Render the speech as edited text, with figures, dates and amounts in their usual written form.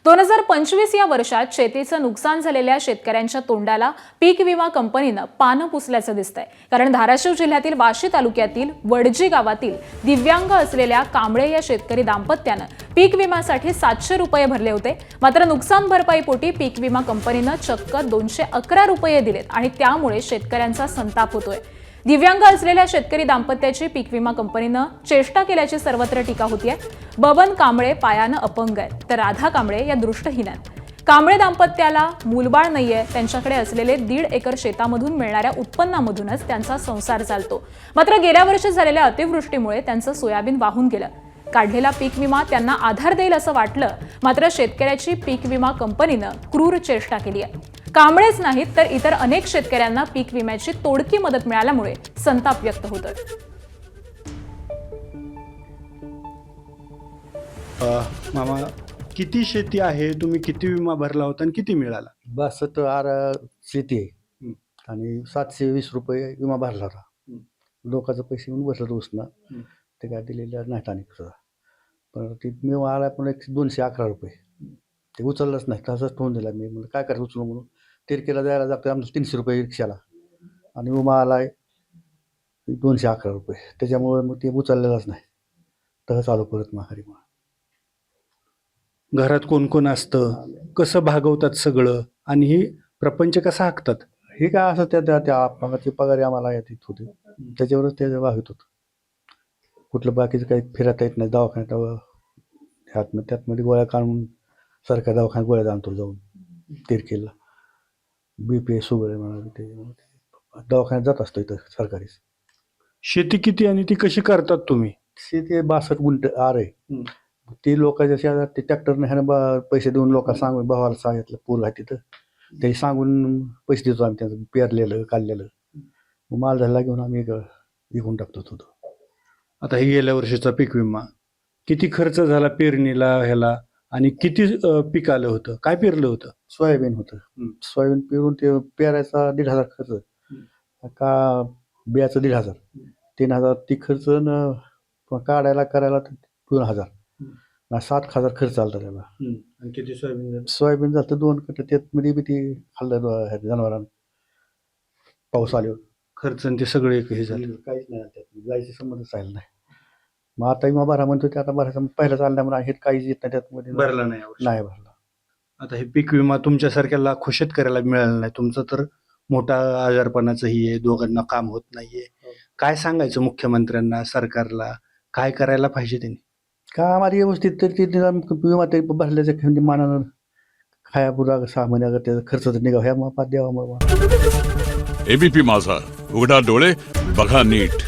2025 या वर्षात शेतीचं नुकसान झालेल्या शेतकऱ्यांच्या तोंडाला पीक विमा कंपनीनं पानं पुसल्याचं दिसतंय। कारण धाराशिव जिल्ह्यातील वाशी तालुक्यातील वडजी गावातील दिव्यांग असलेल्या कांबळे या शेतकरी दाम्पत्यानं पीक विम्यासाठी 700 रुपये भरले होते। मात्र नुकसान भरपाईपोटी पीक विमा कंपनीनं चक्क 211 रुपये दिलेत आणि त्यामुळे शेतकऱ्यांचा संताप होतोय। दिव्यांग असलेल्या शेतकरी दाम्पत्याची पीक विमा कंपनीनं चेष्टा केल्याची सर्वत्र टीका होतीये। बबन कांबळे पायानं अपंग आहेत तर राधा कांबळे या दृष्टहीन आहेत। कांबळे दाम्पत्याला मूलबाळ नाहीये, त्यांच्याकडे असलेले 1.5 एकर शेतामधून मिळणाऱ्या उत्पन्नामधूनच त्यांचा संसार चालतो। मात्र गेल्या वर्षी झालेल्या अतिवृष्टीमुळे त्यांचं सोयाबीन वाहून गेलं। काढलेला पीक विमा त्यांना आधार देईल असं वाटलं, मात्र शेतकऱ्याची पीक विमा कंपनीनं क्रूर चेष्टा केली आहे। कांबळेच नाहीत तर इतर अनेक शेतकऱ्यांना पीक विम्याची तोडकी मदत मिळाल्यामुळे संताप व्यक्त होतोय। मामा, किती शेती आहे, तुम्ही किती विमा भरला होता आणि किती मिळाला? 62 आर शेती आहे आणि 720 रुपये विमा भरला होता। लोकांचे पैसे येऊन बसलं उसनं, ते काय दिलेलं नाहीत आणि सुद्धा, पण ते विमा आला पण 211 रुपये ते उचललंच नाही, तसंच ठेवून दिला। मी म्हणलं काय करायचं उचलून, म्हणून तिरकेला जायला जातो आमचं 300 रुपये रिक्षाला आणि विमा आला आहे 211 रुपये, त्याच्यामुळे मग ते उचललेलंच नाही, तसं चालू परत महारी। घरात कोण कोण असतं, कसं भागवतात सगळं आणि ही प्रपंच कसा हाकतात? हे काय असं त्या अपंगाची पगारी आम्हाला येत होते, त्याच्यावरच ते वागत होतं। कुठलं बाकीचं काही फिरता येत नाही, दवाखान्यात त्यातमध्ये गोळ्या काढून सरकारी दवाखान्यात गोळ्या आणतो जाऊन तिरकेला, BP शुगर आहे म्हणा, ते दवाखान्यात जात असतो इथं सरकारीच। शेती किती आणि ती कशी करतात तुम्ही? शेती 62 गुंठ आर आहे, ते लोकांच्या शेतात ते ट्रॅक्टरने ह्यानं पैसे देऊन लोकांना सांगून, भावाला सांगितलं पूल आहे तिथं, ते सांगून पैसे देतो आम्ही त्यांचं पेरलेलं काढलेलं, मग माल झाला घेऊन आम्ही विकून टाकतो होतो। आता हे गेल्या वर्षीचा पीक विमा किती खर्च झाला पेरणीला ह्याला आणि किती पीक आलं होतं? काय पेरलं होतं? सोयाबीन होतं, सोयाबीन पेरून ते पेरायचा 1,500 खर्च, का बियाचं 1,500, 3,000 ती खर्च, न काढायला करायला 2,000, 7,000 खर्च आला त्याला। आणि किती सोयाबीन झालं? सोयाबीन झालं 2 कट, त्यातमध्ये बी ती खाल्लं जनावरांना पाऊस आल्यावर, खर्च आणि ते सगळे हे झालं, काहीच नाही त्यात जायचे संबंधच राहिला नाही। मग आता विमा भरा म्हणतो, ते आता भरायचं पहिलं चालल्यामुळे हे काहीच येत नाही त्यातमध्ये, भरला नाही नाही भरला। आता हे पीक विमा तुमच्यासारख्या लाखो शेतकऱ्याला मिळाला नाही, तुमचं तर मोठा आजारपणाचंही आहे, दोघांना काम होत नाहीये, काय सांगायचं मुख्यमंत्र्यांना, सरकारला काय करायला पाहिजे त्यांनी? का आम्हाला व्यवस्थित तर ते विमा ते भरल्याच्या मानानं खायापुरा 6 महिने अगर त्याचा खर्च तर निघावा, ह्या मापात द्यावा। मग ABP माझा, उघडा डोळे बघा नीट।